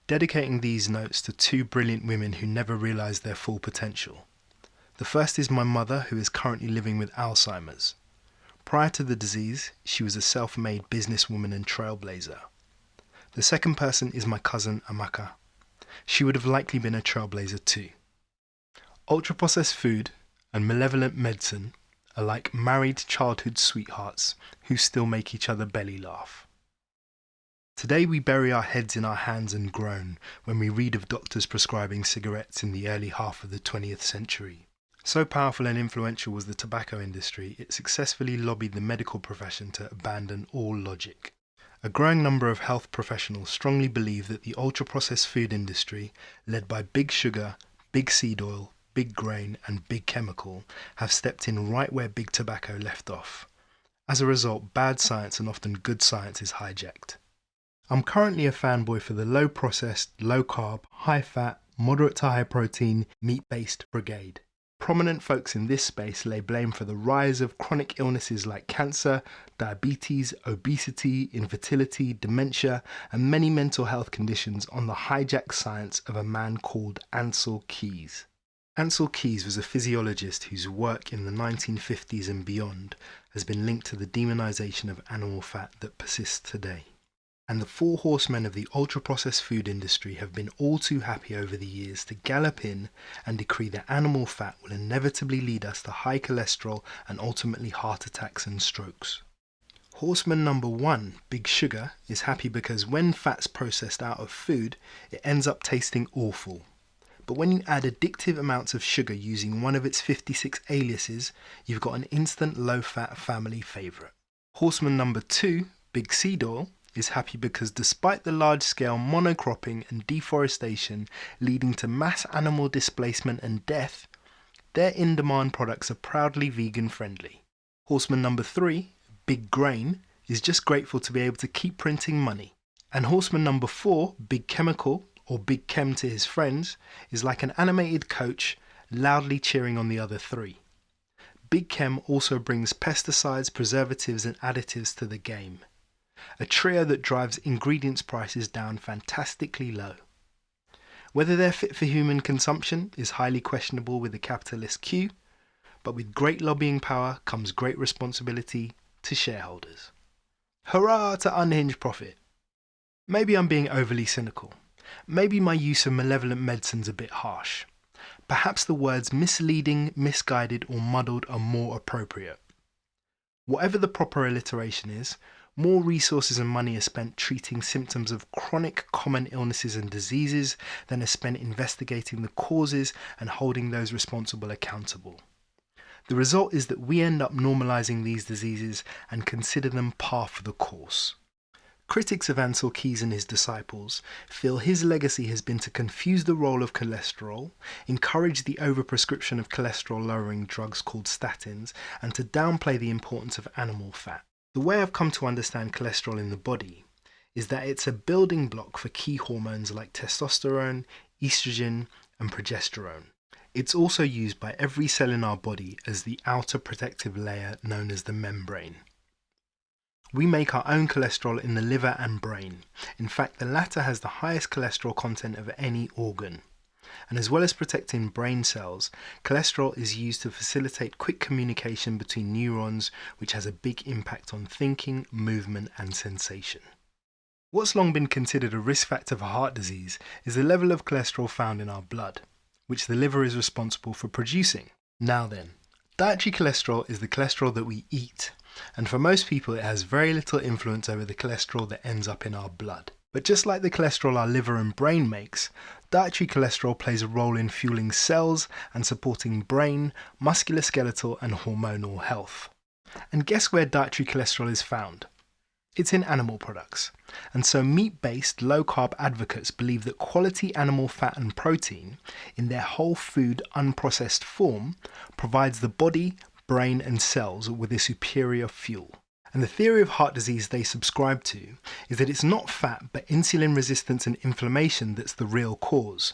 dedicating these notes to two brilliant women who never realised their full potential. The first is my mother, who is currently living with Alzheimer's. Prior to the disease, she was a self-made businesswoman and trailblazer. The second person is my cousin Amaka. She would have likely been a trailblazer too. Ultra-processed food and malevolent medicine are like married childhood sweethearts who still make each other belly laugh. Today we bury our heads in our hands and groan when we read of doctors prescribing cigarettes in the early half of the 20th century. So powerful and influential was the tobacco industry, it successfully lobbied the medical profession to abandon all logic. A growing number of health professionals strongly believe that the ultra-processed food industry, led by big sugar, big seed oil, big grain and big chemical, have stepped in right where big tobacco left off. As a result, bad science and often good science is hijacked. I'm currently a fanboy for the low-processed, low-carb, high-fat, moderate to high-protein, meat-based brigade. Prominent folks in this space lay blame for the rise of chronic illnesses like cancer, diabetes, obesity, infertility, dementia, and many mental health conditions on the hijacked science of a man called Ancel Keys. Ancel Keys was a physiologist whose work in the 1950s and beyond has been linked to the demonization of animal fat that persists today. And the four horsemen of the ultra-processed food industry have been all too happy over the years to gallop in and decree that animal fat will inevitably lead us to high cholesterol and ultimately heart attacks and strokes. Horseman number one, Big Sugar, is happy because when fat's processed out of food, it ends up tasting awful. But when you add addictive amounts of sugar using one of its 56 aliases, you've got an instant low-fat family favourite. Horseman number two, Big Seed Oil, is happy because despite the large-scale monocropping and deforestation leading to mass animal displacement and death, their in-demand products are proudly vegan-friendly. Horseman number three, Big Grain, is just grateful to be able to keep printing money. And horseman number four, Big Chemical, or Big Chem to his friends, is like an animated coach loudly cheering on the other three. Big Chem also brings pesticides, preservatives and additives to the game. A trio that drives ingredients prices down fantastically low. Whether they're fit for human consumption is highly questionable with the capitalist Q, but with great lobbying power comes great responsibility to shareholders. Hurrah to unhinged profit! Maybe I'm being overly cynical. Maybe my use of malevolent medicine's a bit harsh. Perhaps the words misleading, misguided or muddled are more appropriate. Whatever the proper alliteration is, more resources and money are spent treating symptoms of chronic common illnesses and diseases than are spent investigating the causes and holding those responsible accountable. The result is that we end up normalizing these diseases and consider them par for the course. Critics of Ancel Keys and his disciples feel his legacy has been to confuse the role of cholesterol, encourage the overprescription of cholesterol-lowering drugs called statins, and to downplay the importance of animal fat. The way I've come to understand cholesterol in the body is that it's a building block for key hormones like testosterone, estrogen, and progesterone. It's also used by every cell in our body as the outer protective layer known as the membrane. We make our own cholesterol in the liver and brain. In fact, the latter has the highest cholesterol content of any organ. And as well as protecting brain cells, cholesterol is used to facilitate quick communication between neurons, which has a big impact on thinking, movement, and sensation. What's long been considered a risk factor for heart disease is the level of cholesterol found in our blood, which the liver is responsible for producing. Now then, dietary cholesterol is the cholesterol that we eat, and for most people it has very little influence over the cholesterol that ends up in our blood. But just like the cholesterol our liver and brain makes, dietary cholesterol plays a role in fueling cells and supporting brain, musculoskeletal and hormonal health. And guess where dietary cholesterol is found? It's in animal products. And so meat-based, low-carb advocates believe that quality animal fat and protein, in their whole food unprocessed form, provides the body, brain and cells with a superior fuel. And the theory of heart disease they subscribe to is that it's not fat but insulin resistance and inflammation that's the real cause.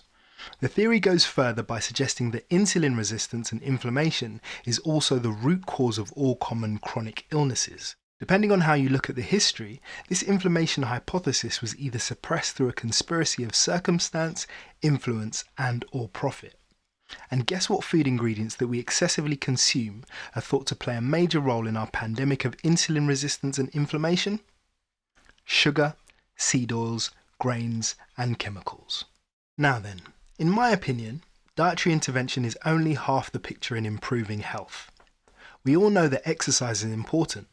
The theory goes further by suggesting that insulin resistance and inflammation is also the root cause of all common chronic illnesses. Depending on how you look at the history, this inflammation hypothesis was either suppressed through a conspiracy of circumstance, influence, and/or profit. And guess what food ingredients that we excessively consume are thought to play a major role in our pandemic of insulin resistance and inflammation? Sugar, seed oils, grains, and chemicals. Now then, in my opinion, dietary intervention is only half the picture in improving health. We all know that exercise is important.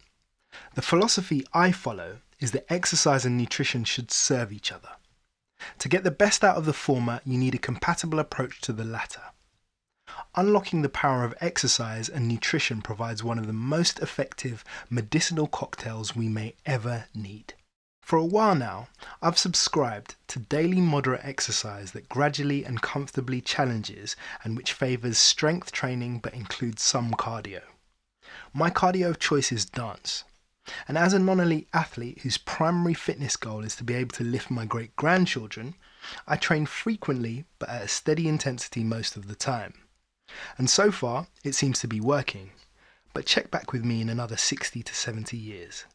The philosophy I follow is that exercise and nutrition should serve each other. To get the best out of the former, you need a compatible approach to the latter. Unlocking the power of exercise and nutrition provides one of the most effective medicinal cocktails we may ever need. For a while now, I've subscribed to daily moderate exercise that gradually and comfortably challenges and which favours strength training but includes some cardio. My cardio of choice is dance. And as a non-elite athlete whose primary fitness goal is to be able to lift my great-grandchildren, I train frequently but at a steady intensity most of the time. And so far, it seems to be working. But check back with me in another 60 to 70 years.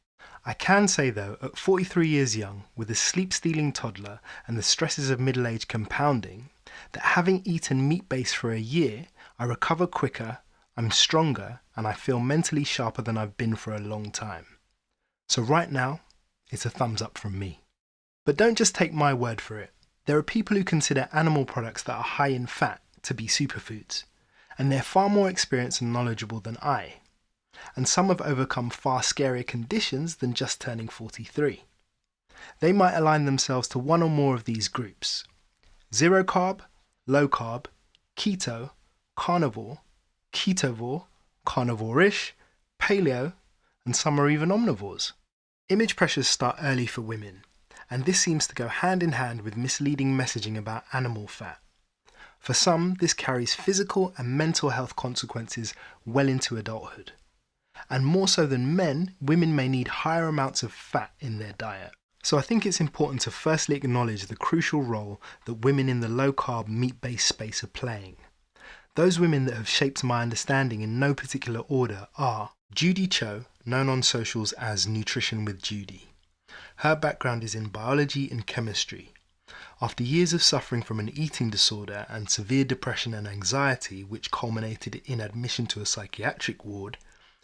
I can say though, at 43 years young, with a sleep-stealing toddler and the stresses of middle age compounding, that having eaten meat-based for a year, I recover quicker, I'm stronger, and I feel mentally sharper than I've been for a long time. So right now, it's a thumbs up from me. But don't just take my word for it. There are people who consider animal products that are high in fat to be superfoods, and they're far more experienced and knowledgeable than I. And some have overcome far scarier conditions than just turning 43. They might align themselves to one or more of these groups: zero carb, low carb, keto, carnivore, ketovore, carnivore-ish, paleo, and some are even omnivores. Image pressures start early for women, and this seems to go hand in hand with misleading messaging about animal fat. For some, this carries physical and mental health consequences well into adulthood. And more so than men, women may need higher amounts of fat in their diet. So I think it's important to firstly acknowledge the crucial role that women in the low-carb, meat-based space are playing. Those women that have shaped my understanding in no particular order are Judy Cho, known on socials as Nutrition with Judy. Her background is in biology and chemistry. After years of suffering from an eating disorder and severe depression and anxiety, which culminated in admission to a psychiatric ward,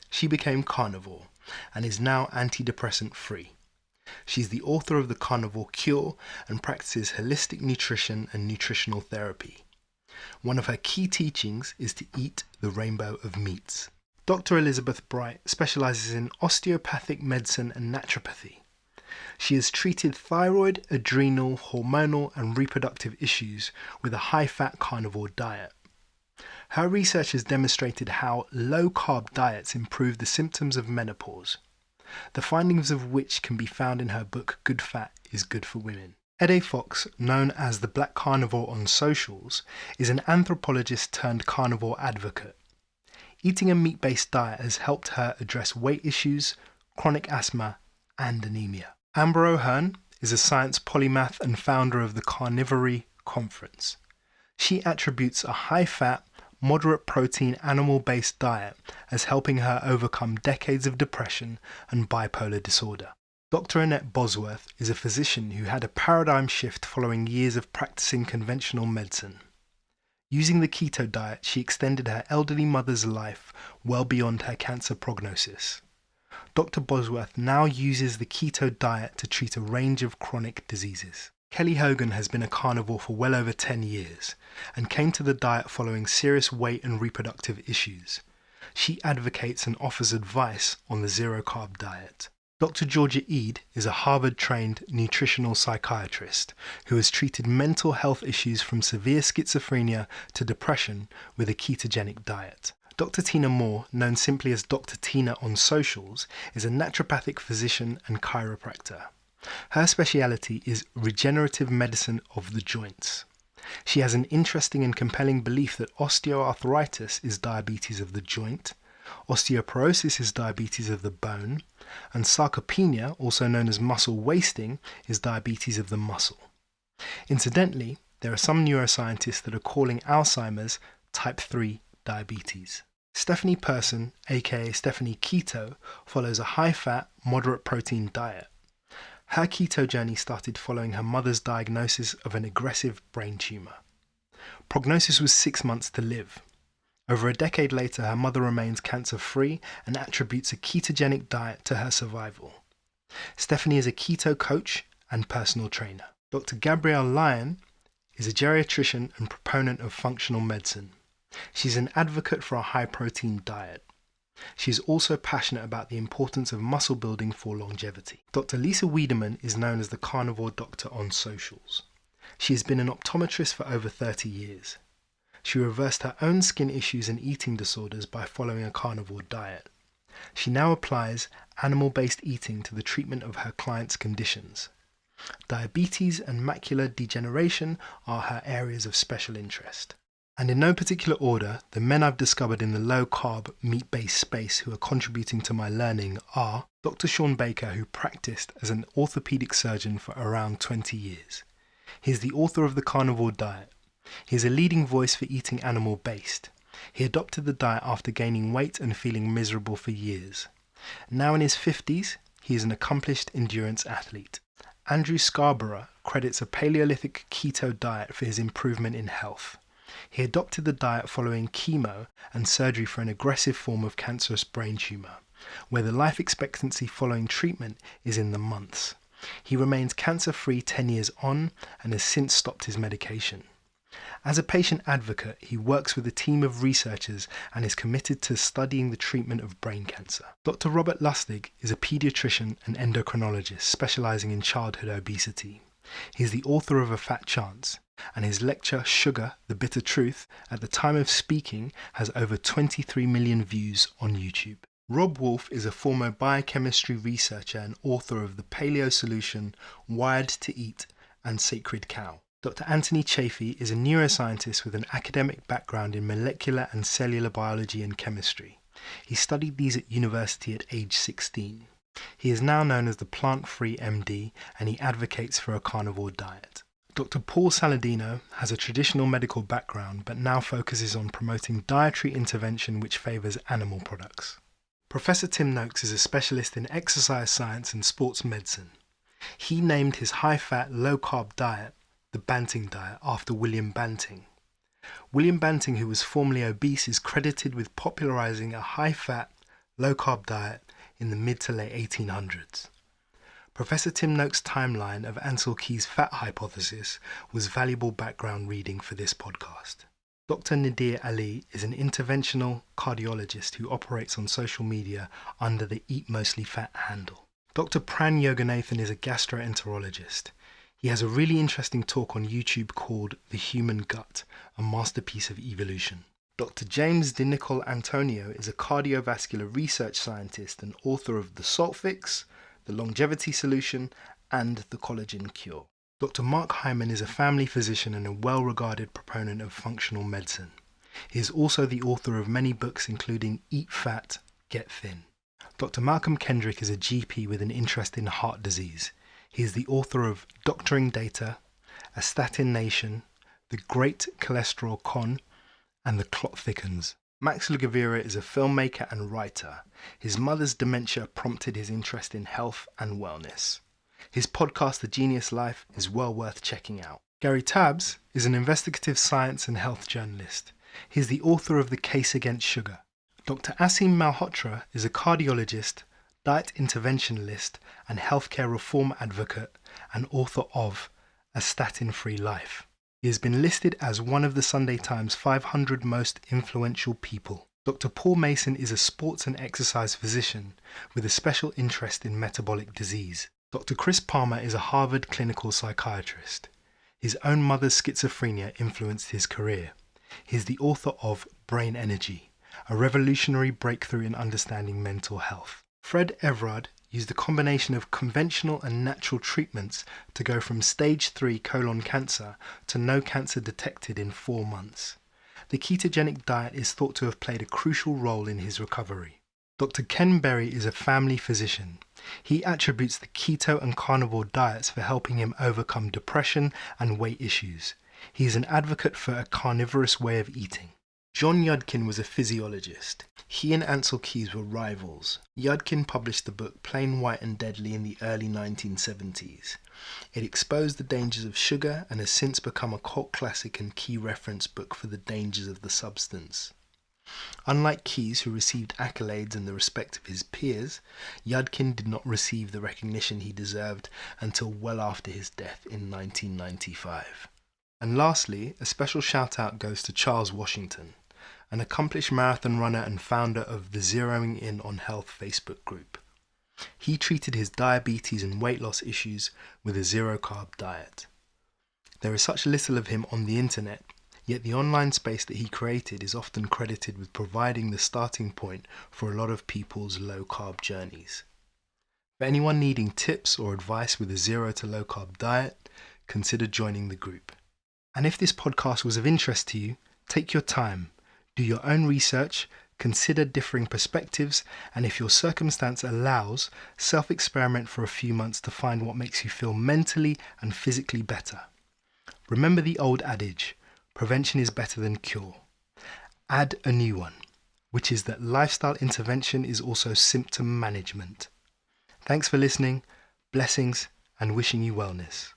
she became carnivore and is now antidepressant free. She's the author of The Carnivore Cure and practices holistic nutrition and nutritional therapy. One of her key teachings is to eat the rainbow of meats. Dr. Elizabeth Bright specializes in osteopathic medicine and naturopathy. She has treated thyroid, adrenal, hormonal, and reproductive issues with a high-fat carnivore diet. Her research has demonstrated how low-carb diets improve the symptoms of menopause, the findings of which can be found in her book Good Fat is Good for Women. Ede Fox, known as the Black Carnivore on socials, is an anthropologist turned carnivore advocate. Eating a meat-based diet has helped her address weight issues, chronic asthma, and anemia. Amber O'Hearn is a science polymath and founder of the Carnivory Conference. She attributes a high-fat, moderate protein animal-based diet as helping her overcome decades of depression and bipolar disorder. Dr. Annette Bosworth is a physician who had a paradigm shift following years of practicing conventional medicine. Using the keto diet, she extended her elderly mother's life well beyond her cancer prognosis. Dr. Bosworth now uses the keto diet to treat a range of chronic diseases. Kelly Hogan has been a carnivore for well over 10 years and came to the diet following serious weight and reproductive issues. She advocates and offers advice on the zero-carb diet. Dr. Georgia Eade is a Harvard-trained nutritional psychiatrist who has treated mental health issues from severe schizophrenia to depression with a ketogenic diet. Dr. Tina Moore, known simply as Dr. Tina on socials, is a naturopathic physician and chiropractor. Her speciality is regenerative medicine of the joints. She has an interesting and compelling belief that osteoarthritis is diabetes of the joint, osteoporosis is diabetes of the bone, and sarcopenia, also known as muscle wasting, is diabetes of the muscle. Incidentally, there are some neuroscientists that are calling Alzheimer's type 3 diabetes. Stephanie Person, aka Stephanie Keto, follows a high-fat, moderate protein diet. Her keto journey started following her mother's diagnosis of an aggressive brain tumour. Prognosis was 6 months to live. Over a decade later, her mother remains cancer-free and attributes a ketogenic diet to her survival. Stephanie is a keto coach and personal trainer. Dr. Gabrielle Lyon is a geriatrician and proponent of functional medicine. She's an advocate for a high-protein diet. She is also passionate about the importance of muscle building for longevity. Dr. Lisa Wiedemann is known as the Carnivore Doctor on socials. She has been an optometrist for over 30 years. She reversed her own skin issues and eating disorders by following a carnivore diet. She now applies animal-based eating to the treatment of her clients' conditions. Diabetes and macular degeneration are her areas of special interest. And in no particular order, the men I've discovered in the low-carb, meat-based space who are contributing to my learning are Dr. Sean Baker, who practiced as an orthopedic surgeon for around 20 years. He is the author of The Carnivore Diet. He is a leading voice for eating animal-based. He adopted the diet after gaining weight and feeling miserable for years. Now in his 50s, he is an accomplished endurance athlete. Andrew Scarborough credits a Paleolithic keto diet for his improvement in health. He adopted the diet following chemo and surgery for an aggressive form of cancerous brain tumour, where the life expectancy following treatment is in the months. He remains cancer-free 10 years on and has since stopped his medication. As a patient advocate, he works with a team of researchers and is committed to studying the treatment of brain cancer. Dr. Robert Lustig is a paediatrician and endocrinologist specializing in childhood obesity. He is the author of A Fat Chance, and his lecture, Sugar, the Bitter Truth, at the time of speaking, has over 23 million views on YouTube. Rob Wolf is a former biochemistry researcher and author of The Paleo Solution, Wired to Eat, and Sacred Cow. Dr. Anthony Chafee is a neuroscientist with an academic background in molecular and cellular biology and chemistry. He studied these at university at age 16. He is now known as the Plant-Free MD, and he advocates for a carnivore diet. Dr. Paul Saladino has a traditional medical background but now focuses on promoting dietary intervention which favours animal products. Professor Tim Noakes is a specialist in exercise science and sports medicine. He named his high-fat, low-carb diet the Banting diet after William Banting. William Banting, who was formerly obese, is credited with popularising a high-fat, low-carb diet in the mid to late 1800s. Professor Tim Noakes' timeline of Ansel Keys' fat hypothesis was valuable background reading for this podcast. Dr. Nadir Ali is an interventional cardiologist who operates on social media under the Eat Mostly Fat handle. Dr. Pran Yoganathan is a gastroenterologist. He has a really interesting talk on YouTube called The Human Gut, a masterpiece of evolution. Dr. James De Nicol Antonio is a cardiovascular research scientist and author of The Salt Fix, The Longevity Solution, and The Collagen Cure. Dr. Mark Hyman is a family physician and a well-regarded proponent of functional medicine. He is also the author of many books including Eat Fat, Get Thin. Dr. Malcolm Kendrick is a GP with an interest in heart disease. He is the author of Doctoring Data, A Statin Nation, The Great Cholesterol Con, and The Clot Thickens. Max Lugavira is a filmmaker and writer. His mother's dementia prompted his interest in health and wellness. His podcast, The Genius Life, is well worth checking out. Gary Tabbs is an investigative science and health journalist. He is the author of The Case Against Sugar. Dr. Asim Malhotra is a cardiologist, diet interventionist, and healthcare reform advocate, and author of A Statin-Free Life. He has been listed as one of the Sunday Times 500 most influential people. Dr. Paul Mason is a sports and exercise physician with a special interest in metabolic disease. Dr. Chris Palmer is a Harvard clinical psychiatrist. His own mother's schizophrenia influenced his career. He is the author of Brain Energy, a revolutionary breakthrough in understanding mental health. Fred Everard used a combination of conventional and natural treatments to go from stage 3 colon cancer to no cancer detected in 4 months. The ketogenic diet is thought to have played a crucial role in his recovery. Dr. Ken Berry is a family physician. He attributes the keto and carnivore diets for helping him overcome depression and weight issues. He is an advocate for a carnivorous way of eating. John Yudkin was a physiologist. He and Ansel Keys were rivals. Yudkin published the book Plain White and Deadly in the early 1970s. It exposed the dangers of sugar and has since become a cult classic and key reference book for the dangers of the substance. Unlike Keys, who received accolades and the respect of his peers, Yudkin did not receive the recognition he deserved until well after his death in 1995. And lastly, a special shout out goes to Charles Washington, an accomplished marathon runner and founder of the Zeroing In on Health Facebook group. He treated his diabetes and weight loss issues with a zero-carb diet. There is such little of him on the internet, yet the online space that he created is often credited with providing the starting point for a lot of people's low-carb journeys. For anyone needing tips or advice with a zero to low-carb diet, consider joining the group. And if this podcast was of interest to you, take your time, do your own research, consider differing perspectives, and if your circumstance allows, self-experiment for a few months to find what makes you feel mentally and physically better. Remember the old adage, prevention is better than cure. Add a new one, which is that lifestyle intervention is also symptom management. Thanks for listening, blessings, and wishing you wellness.